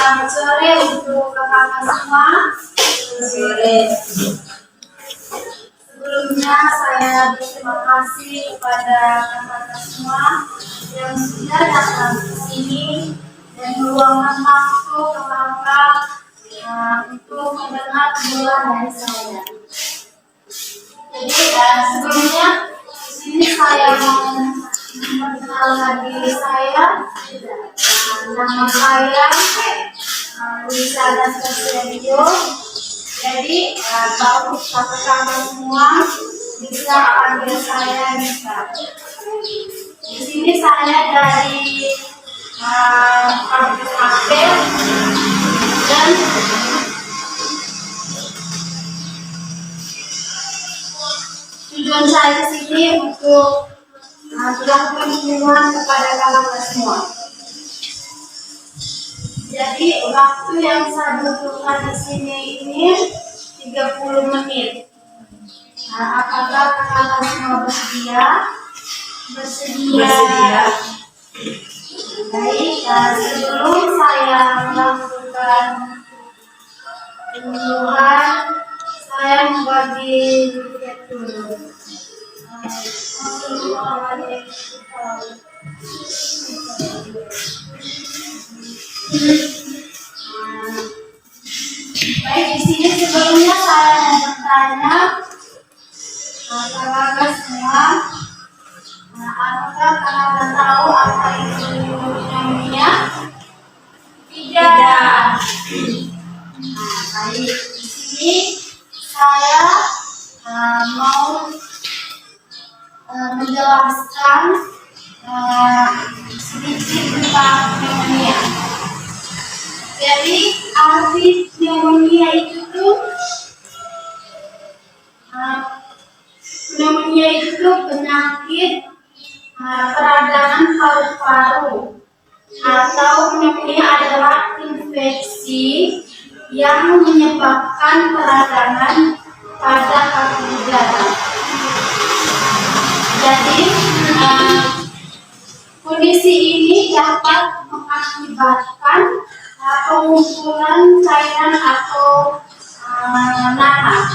Selamat sore untuk kakak semua. Sore. Sebelumnya saya berterima kasih kepada kakak semua yang sudah datang ke sini dan meluangkan waktu ke kakak untuk mendengar bulan dari saya. Jadi sebelumnya di sini saya mau memperkenalkan diri saya. Nama saya Lisa Anastasia. Jadi bapak kakak semua bisa panggil saya Lisa. Di sini saya dari kampus Apel dan tujuan saya ke sini untuk melakukan kunjungan kepada kakak semua. Jadi waktu yang saya butuhkan di sini ini 30 menit. Apakah kakak semua bersedia? Bersedia. Baik, sebelum saya melakukan kunjungan, saya membagi tiket dulu. Baik, di sini sebelumnya saya mau bertanya kakak semua, apakah kakak tahu apa itu pneumonia? Tidak. Baik, di sini saya mau menjelaskan sedikit tentang pneumonia. Jadi arti pneumonia itu penyakit peradangan paru-paru, atau pneumonia adalah infeksi yang menyebabkan peradangan pada paru udara. Jadi kondisi ini dapat mengakibatkan pengumpulan cairan atau nanah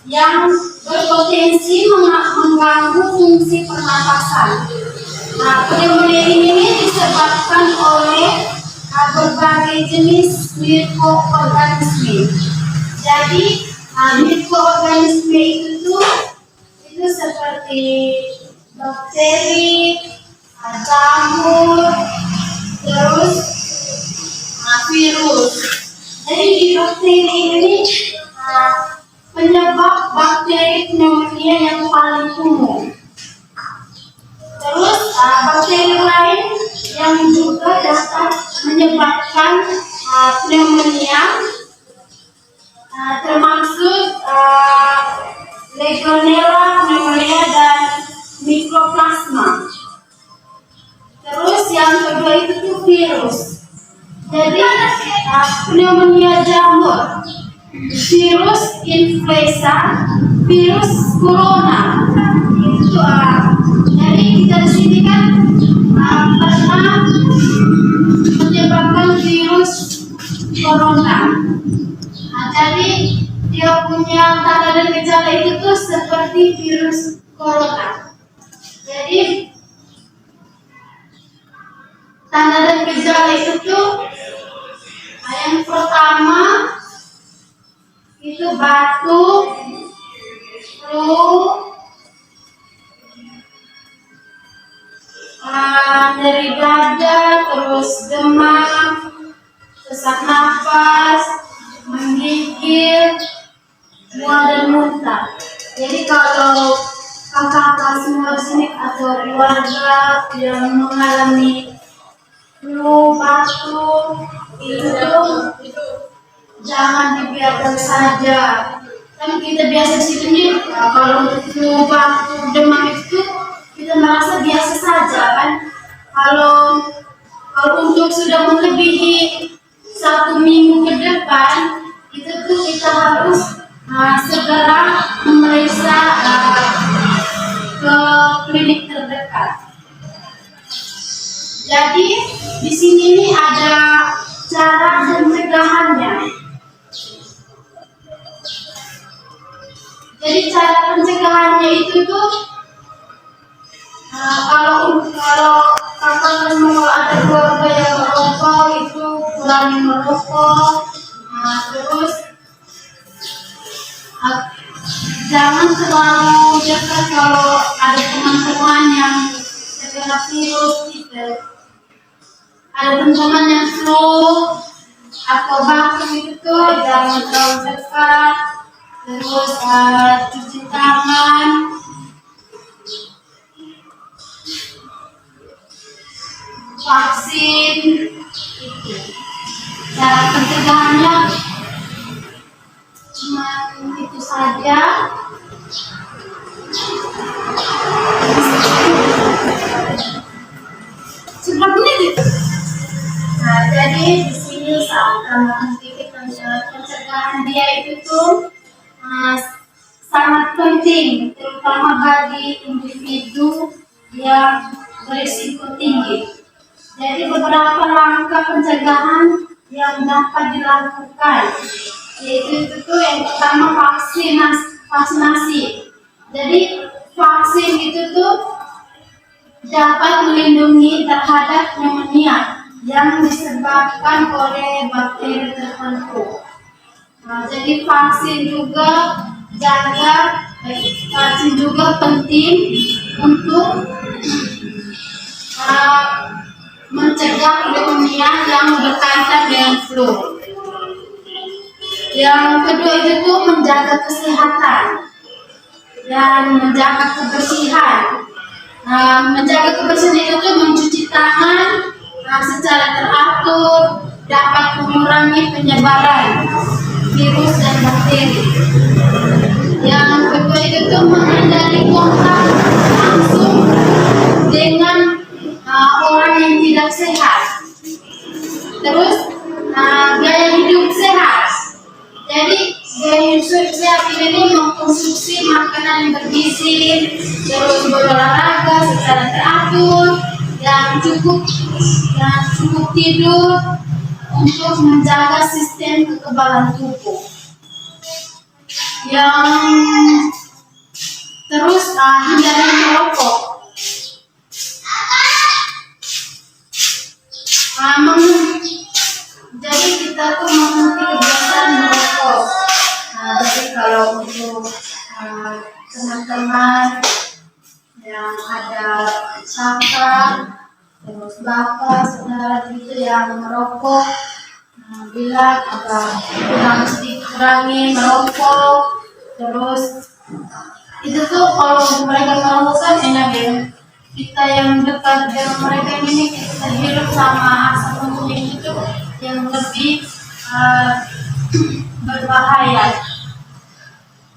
yang berpotensi mengganggu fungsi pernapasan. Pneumonia ini disebabkan oleh berbagai jenis mikroorganisme. Jadi mikroorganisme itu seperti bakteri, jamur, terus virus. Jadi di bakteri ini penyebab bakteri pneumonia yang paling umum. Terus bakteri lain yang juga dapat menyebabkan pneumonia termasuk Legionella pneumonia dan Mycoplasma. Terus yang kedua itu virus. Jadi pneumonia jamur, virus influenza, virus corona. Itu jadi kita di sini kan pernah menyebabkan virus corona. Jadi dia punya tanda dan gejala itu tuh seperti virus corona. Jadi tanda dan gejala itu tuh yang pertama itu batuk, flu, nyeri dada, terus demam, sesak nafas, menggigil, mual dan muntah. Jadi kalau kakak semua di sini atau keluarga yang mengalami flu, batuk, itu jangan dibiarkan saja. Kan kita biasa sih nih, kalau flu, batuk, demam itu kita merasa biasa saja kan. Kalau untuk sudah melebihi 1 minggu ke depan, itu tuh kita harus segera memeriksa ke klinik terdekat. Jadi di sini nih ada cara pencegahannya itu tuh kalau katakan mau ada keluarga yang merokok itu kurangi merokok. Terus jangan terlalu dekat kalau ada teman-teman yang terkena virus gitu. Ada teman-teman yang flu atau batuk itu tuh jangan terlalu dekat. Terus cuci tangan. Vaksin itu cara pencegahannya cuma itu saja. Sudah menit. Jadi di sini pencegahan dia itu tuh sangat penting, terutama bagi individu yang berisiko tinggi. Jadi beberapa langkah pencegahan yang dapat dilakukan, yaitu itu yang pertama vaksinasi. Jadi vaksin itu tuh dapat melindungi terhadap pneumonia yang disebabkan oleh bakteri tertentu. Jadi vaksin juga penting untuk mencegah pneumonia yang berkaitan dengan flu. Yang kedua itu tuh menjaga kesehatan dan menjaga kebersihan. Menjaga kebersihan itu tuh mencuci tangan secara teratur dapat mengurangi penyebaran virus dan bakteri. Yang kedua itu tuh menghindari kontak langsung dengan orang yang tidak sehat. Terus gaya hidup sehat. Jadi gaya hidup sehat ini mengkonsumsi makanan yang bergizi, terus berolahraga secara teratur, yang cukup tidur untuk menjaga sistem kekebalan tubuh. Yang terus hindari merokok. Jadi kita tuh menghenti kebiasaan merokok. Jadi kalau untuk teman-teman yang ada kakak, terus bapak, saudara gitu yang merokok, bilang mesti kurangi merokok. Terus itu tuh kalau mereka merokok kan enak ya. Kita yang dekat dengan mereka ini kita hidup sama asap pembunuh itu yang lebih berbahaya.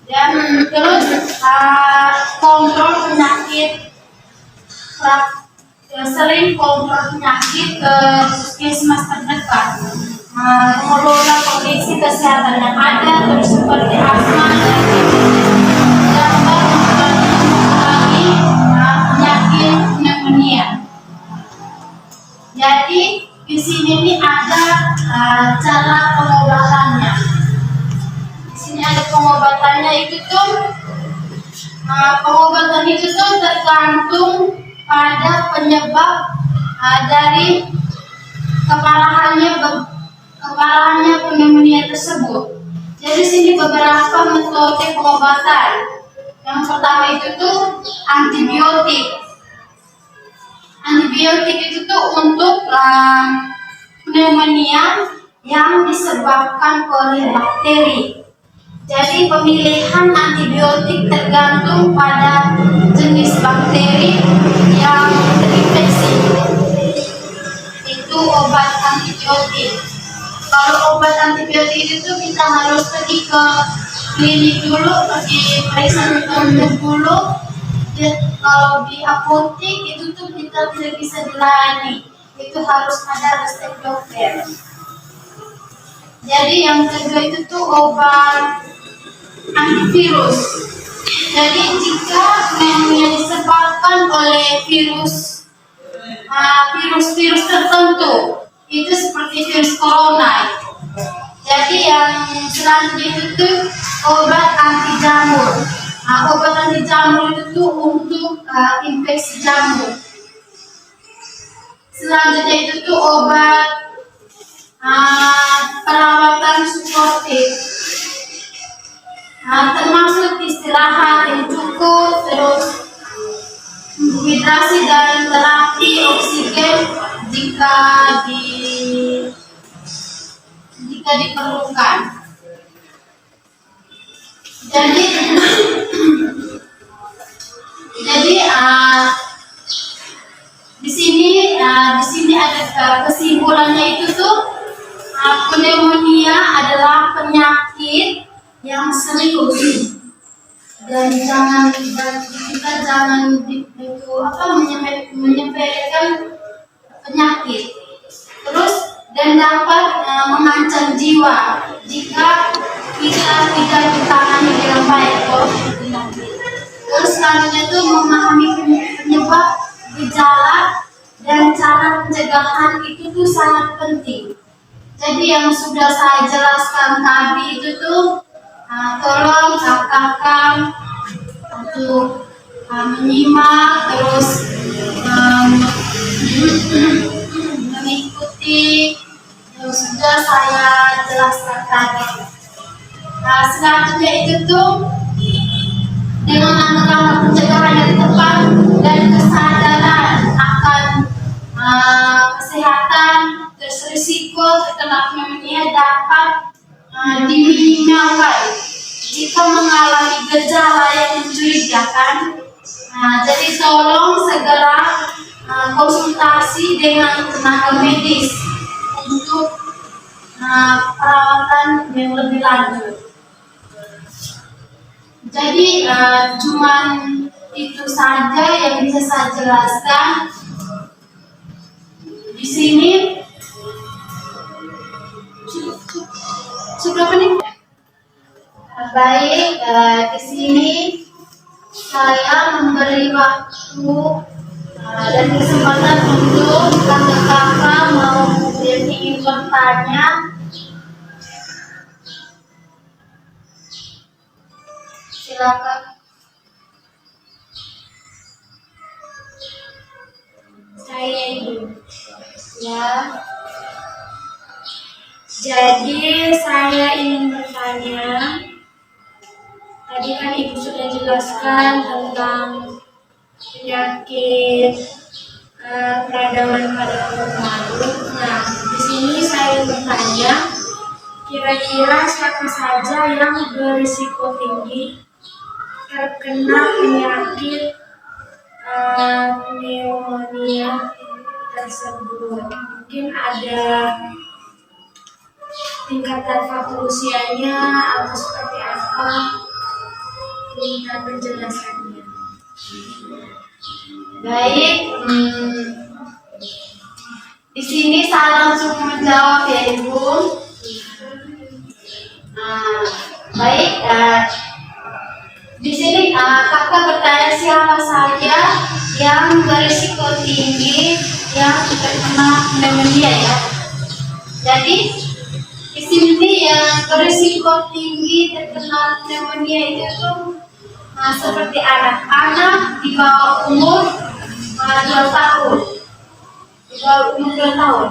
Dan terus kontrol penyakit, sering kontrol penyakit ke puskesmas terdekat, mengelola kondisi kesehatan yang ada, terus seperti asma dan dapat mengurangi penyakit pneumonia. Jadi di sini nih ada cara pengobatannya. Di sini ada pengobatannya itu tuh pengobatan itu tuh tergantung pada penyebab dari keparahannya pneumonia tersebut. Jadi sini beberapa metode pengobatan. Yang pertama itu tuh antibiotik. Antibiotik itu tuh untuk pneumonia yang disebabkan oleh bakteri. Jadi pemilihan antibiotik tergantung pada jenis bakteri yang terinfeksi. Itu obat antibiotik. Kalau obat antibiotik itu kita harus pergi ke klinik dulu, pergi periksa dulu. Kalau di apotek itu tuh kita tidak bisa dilayani, itu harus ada resep dokter. Jadi yang kedua itu tuh obat antivirus. Jadi jika pneumonia disebabkan oleh virus tertentu, itu seperti virus corona. Jadi yang selanjutnya itu tuh obat anti jamur. Obat anti jamur itu tuh untuk infeksi jamur. Selanjutnya itu tuh obat perawatan suportif, termasuk istirahat yang cukup, terus hidrasi dan terapi oksigen jika diperlukan. Jadi di sini ada kesimpulannya itu tuh pneumonia adalah penyakit yang serius dan kita jangan menyepelekan penyakit. Terus dan dapat mengancam jiwa jika kita tidak ditangani dengan baik. Terus selanjutnya itu memahami penyebab, gejala, dan cara pencegahan itu tuh sangat penting. Jadi yang sudah saya jelaskan tadi itu tuh tolong kakak untuk menyimak, terus mengikuti yang sudah saya jelaskan tadi. Selanjutnya itu tuh dengan langkah pencegahan yang tepat dan kesadaran akan kesehatan, terus risiko terkena pneumonia dapat diminimalkan jika mengalami gejala yang mencurigakan. Jadi tolong segera konsultasi dengan tenaga medis untuk perawatan yang lebih lanjut. Jadi cuman itu saja yang bisa saya jelaskan di sini. Sudah nih? Baik, di sini saya memberi waktu dan kesempatan untuk kakak-kakak mau yang ingin bertanya. Silakan. Saya Ibu. Ya. Jadi saya ingin bertanya. Tadi kan Ibu sudah jelaskan tentang penyakit peradangan pada paru-paru. Nah, di sini saya bertanya, kira-kira siapa saja yang berisiko tinggi terkena penyakit pneumonia tersebut? Mungkin ada tingkatan faktor usianya atau seperti apa? Minta penjelasannya. Baik, di sini saya langsung menjawab ya Ibu. Baik, di sini kakak bertanya siapa saja yang berisiko tinggi yang terkena pneumonia ya. Jadi di sini yang berisiko tinggi terkena pneumonia itu seperti anak-anak di bawah umur 2 tahun. Di bawah umur 2 tahun.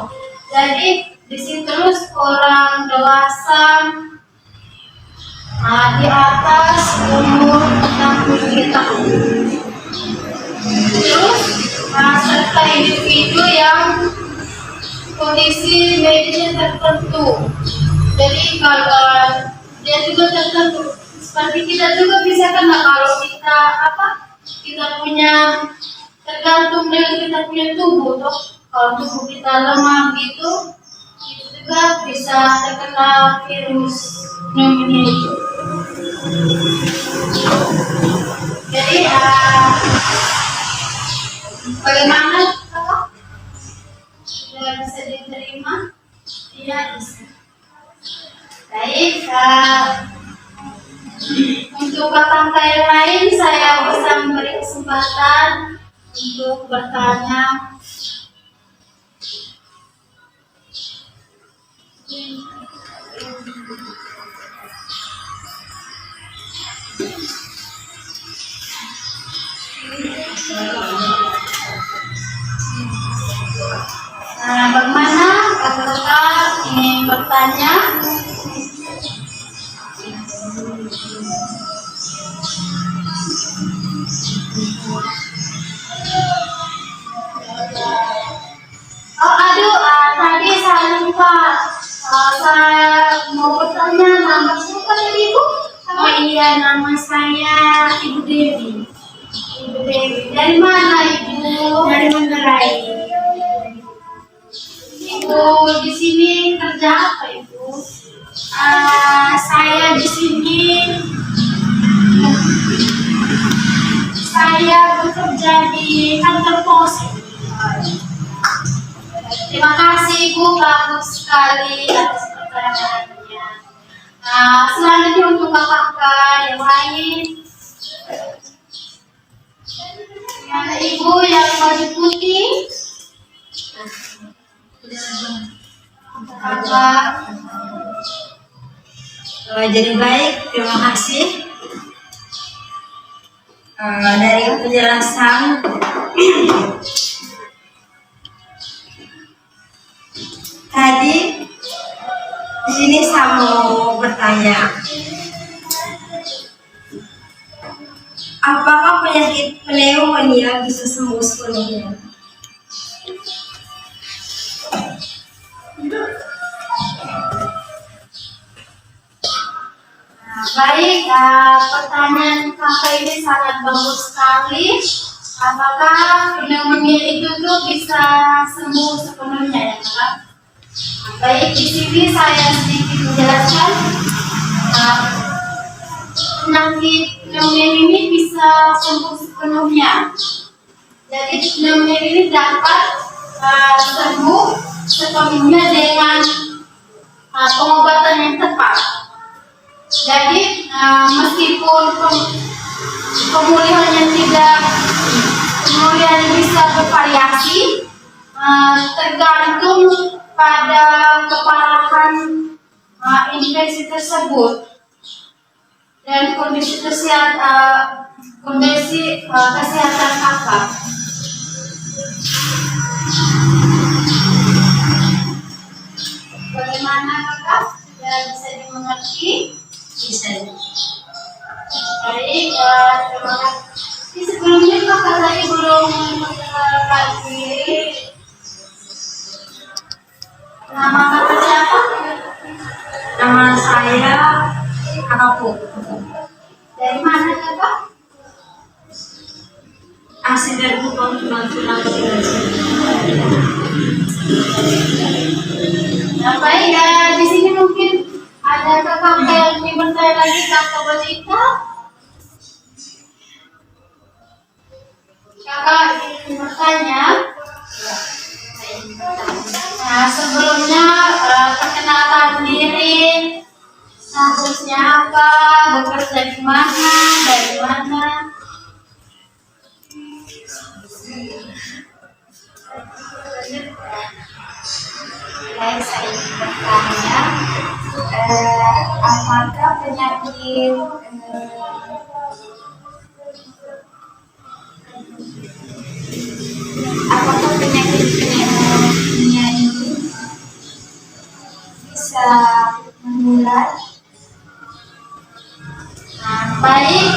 Jadi di sini terus orang dewasa di atas umur 63 tahun. Terus serta individu yang kondisi medisnya tertentu. Jadi kalau dia juga tertentu, seperti kita juga bisa kena kalau kita punya, tergantung dengan kita punya tubuh toh. Kalau tubuh kita lemah gitu, itu juga bisa terkena virus pneumonia itu. Jadi bagaimana kakak? Sudah bisa diterima? Iya bisa. Baik, untuk kakak yang lain saya bisa memberi kesempatan untuk bertanya. bertanya. Oh aduh, tadi saya lupa. Saya mau bertanya nama siapa tadi Bu? Oh iya, nama saya Ibu Dewi. Ibu Dewi. Dari mana Ibu? Dari Manggarai. Ibu di sini kerja apa Ibu? Saya di sini saya bekerja di kantor pos. Terima kasih Ibu, bagus sekali atas pertanyaannya. Nah, selanjutnya untuk kakak yang lain. Ada Ibu yang baju putih. Kakak. Jadi baik, terima kasih dari penjelasan. Tadi di sini saya mau bertanya, apakah penyakit pneumonia bisa sembuh sepenuhnya? Baik, pertanyaan kakak ini sangat bagus sekali. Apakah pneumonia itu tuh bisa sembuh sepenuhnya ya kak? Baik, di sini saya sedikit menjelaskan. Penyakit pneumonia ini bisa sembuh sepenuhnya. Jadi pneumonia ini dapat sembuh sepenuhnya dengan pengobatan yang tepat. Jadi meskipun pemulihannya pemulihan bisa bervariasi, tergantung pada keparahan infeksi tersebut dan kondisi kesehatan kakak. Bagaimana kakak? Ya, bisa dimengerti? Bisa. Baik, terima kasih. Sebelumnya kakak tadi belum mengenalkan diri. Nama kakak siapa? Nama saya Kakakku. Dari mana kakak? Asli dari Kupang, Tulang. Nah, baik, di sini mungkin ada kakak yang ingin bertanya lagi, kakak Balita. Kakak ingin bertanya. Nah, sebelumnya perkenalkan diri, statusnya apa, bekerja di mana, dari mana. Baik, saya ingin bertanya, apakah penyakit pneumonia ini bisa menular? Baik,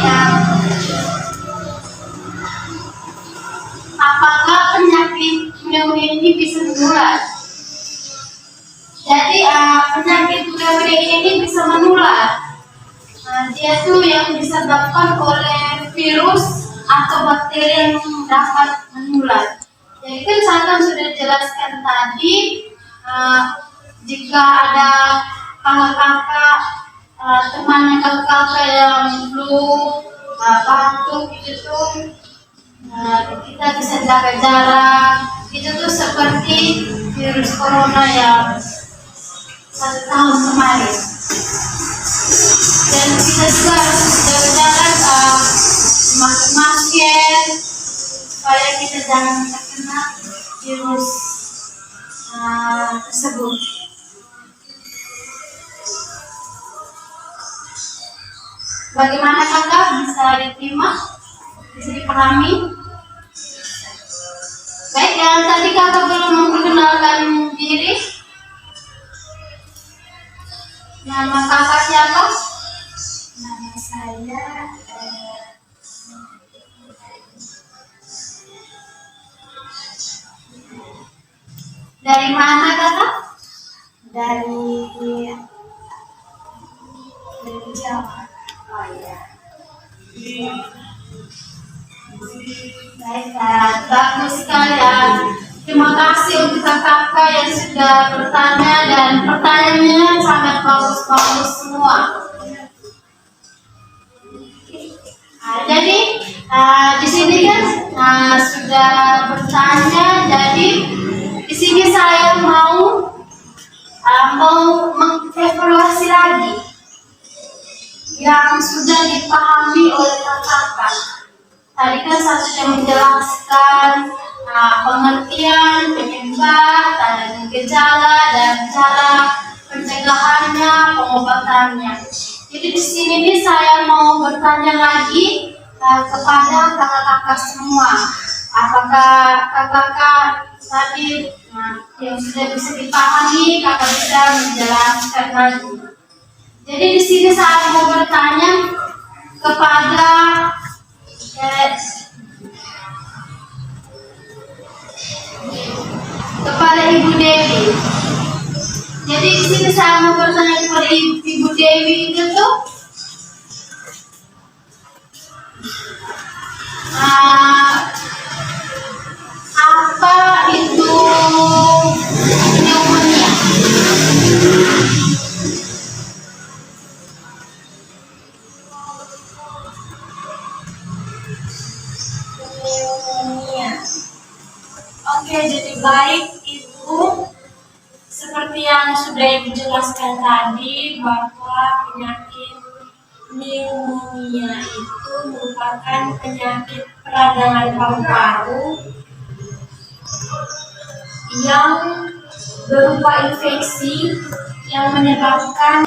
apakah penyakit pneumonia ini bisa menular? Jadi penyakit pneumonia ini bisa menular. Dia tuh yang disebabkan oleh virus atau bakteri yang dapat menular. Jadi kan saya kan sudah jelaskan tadi, jika ada kakak-kakak temannya kakak yang flu, batuk gitu tuh, kita bisa jaga jarak. Itu tuh seperti virus corona yang 1 tahun kemarin. Dan kita juga harus jaga jarak, memakai masker supaya kita jangan terkena virus tersebut. Bagaimana kakak, bisa diterima, bisa dipahami? Baik, yang tadi kakak belum memperkenalkan diri. Nama kakak siapa? Nama saya Dari mana kakak? dari Jawa. Oh iya. Baik, bagus sekali ya. Terima kasih untuk kakak yang sudah bertanya dan pertanyaannya sangat bagus-bagus semua. Jadi di sini kan sudah bertanya, jadi di sini saya mau mengevaluasi lagi yang sudah dipahami oleh kakak. Tadi kan saya sudah menjelaskan pengertian, penyebab, tanda gejala, dan cara pencegahannya, pengobatannya. Jadi di sini nih saya mau bertanya lagi kepada kakak-kakak semua. Apakah kakak tadi yang sudah bisa dipahami, kakak bisa menjelaskan lagi. Jadi di sini saya mau bertanya kepada Ibu Dewi. Jadi di sini saya mau bertanya kepada Ibu Dewi itu tuh apa itu pneumonia? Oke, jadi baik Ibu, seperti yang sudah Ibu jelaskan tadi bahwa penyakit pneumonia itu merupakan penyakit peradangan paru-paru yang berupa infeksi yang menyebabkan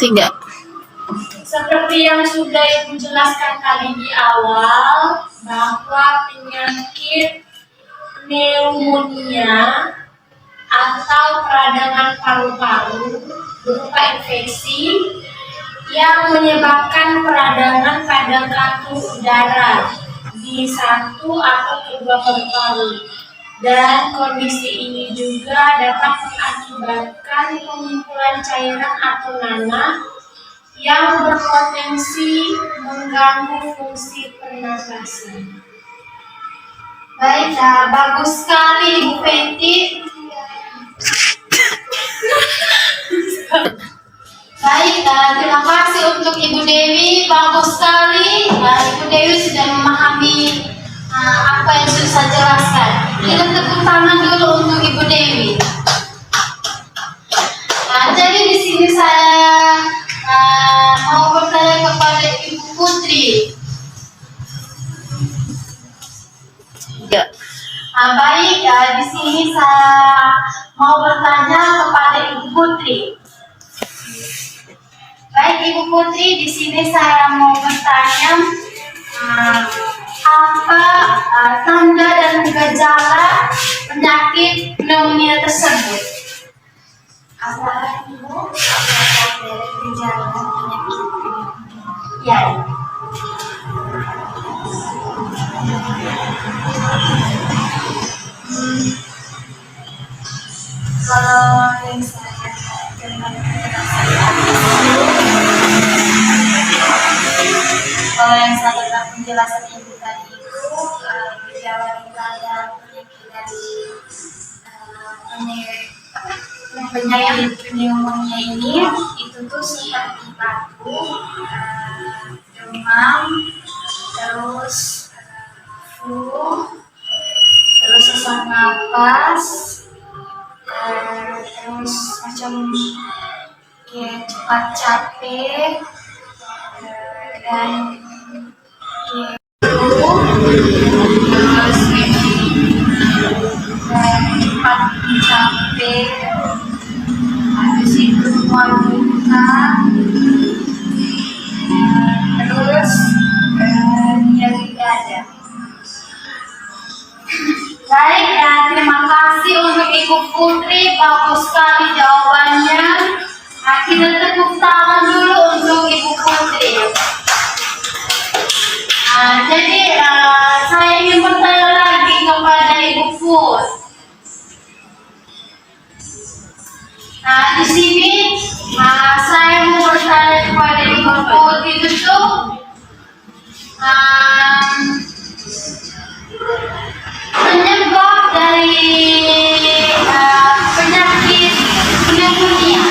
seperti yang sudah Ibu jelaskan tadi di awal bahwa penyakit pneumonia atau peradangan paru-paru berupa infeksi yang menyebabkan peradangan pada kantung udara di satu atau kedua paru-paru, dan kondisi ini juga dapat mengakibatkan pengumpulan cairan atau nanah yang berpotensi mengganggu fungsi pernapasan. Baik, bagus sekali Ibu Fenty. Baik, terima kasih untuk Ibu Dewi, bagus sekali. Ibu Dewi sudah memahami apa yang sudah saya jelaskan. Kita tepuk tangan dulu untuk Ibu Dewi. Jadi di sini saya mau bertanya kepada Ibu Putri. Baik, di sini saya mau bertanya kepada Ibu Putri. Baik, Ibu Putri, di sini saya mau bertanya apa tanda dan gejala penyakit pneumonia tersebut? Apa Ibu? Apakah dari gejala penyakit pneumonia? Ya. Kalau yang saya dengar penjelasan Ibu tadi itu gejala pada penyakit dari penyakit pneumonia ini itu tuh seperti batuk, demam, terus flu, terus sesak napas, terus macam kayak cepat capek, dan kayak flu, terus dan cepat capek, habis itu mual muntah, terus nyeri dada. Baik, terima kasih untuk Ibu Putri, bagus sekali jawabannya. kita tepuk tangan dulu untuk Ibu Putri. Jadi saya ingin bertanya lagi kepada Ibu Put. Di sini saya mau bertanya kepada Ibu Put itu tuh penyebab dari penyakit pneumonia.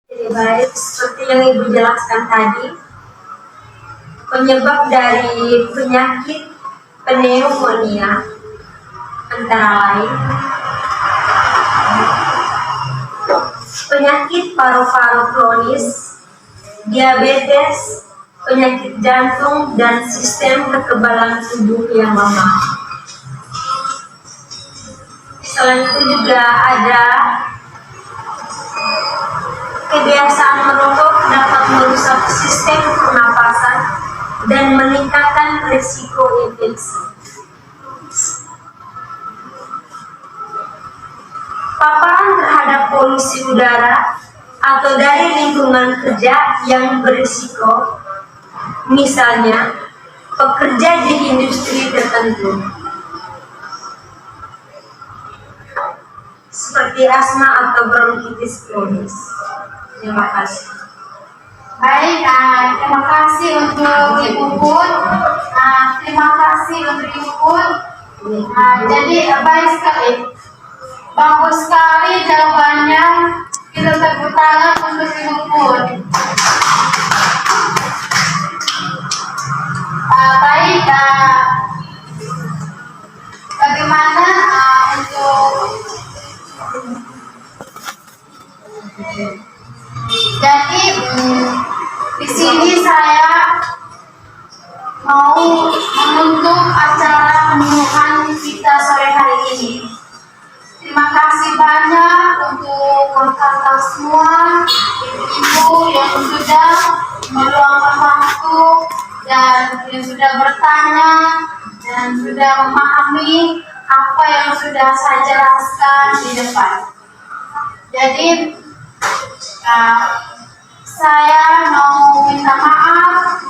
Jadi baik, seperti yang Ibu jelaskan tadi, penyebab dari penyakit pneumonia antara lain penyakit paru-paru kronis, diabetes, penyakit jantung, dan sistem kekebalan tubuh yang lemah. Selain itu juga ada kebiasaan merokok dapat merusak sistem pernapasan dan meningkatkan risiko infeksi. Paparan terhadap polusi udara atau dari lingkungan kerja yang berisiko, misalnya pekerja di industri tertentu, seperti asma atau bronkitis kronis. Terima kasih. Baik, terima kasih untuk Ibu Put. Terima kasih untuk Ibu Put. Jadi baik sekali, bagus sekali jawabannya. Kita tepuk tangan untuk Ibu Put. Baik, bagaimana untuk jadi di sini saya mau menutup acara penuhan kita sore hari ini. Terima kasih banyak untuk kakak semua, ibu-ibu yang sudah meluangkan waktu dan yang sudah bertanya dan sudah memahami apa yang sudah saya jelaskan di depan. Jadi saya mau minta maaf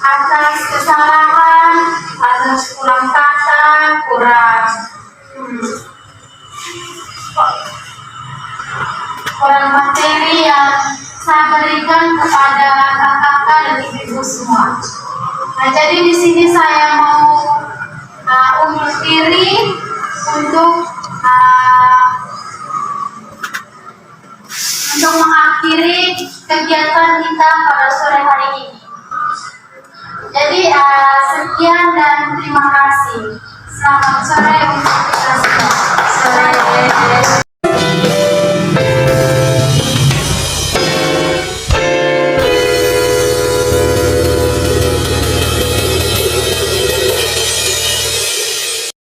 atas kesalahan, atas kurang kata, kurang materi yang saya berikan kepada kakak-kakak dan ibu-ibu semua. Jadi di sini saya mau undur diri untuk mengakhiri kegiatan kita pada sore hari ini. Jadi sekian dan terima kasih. Selamat sore untuk kita semua.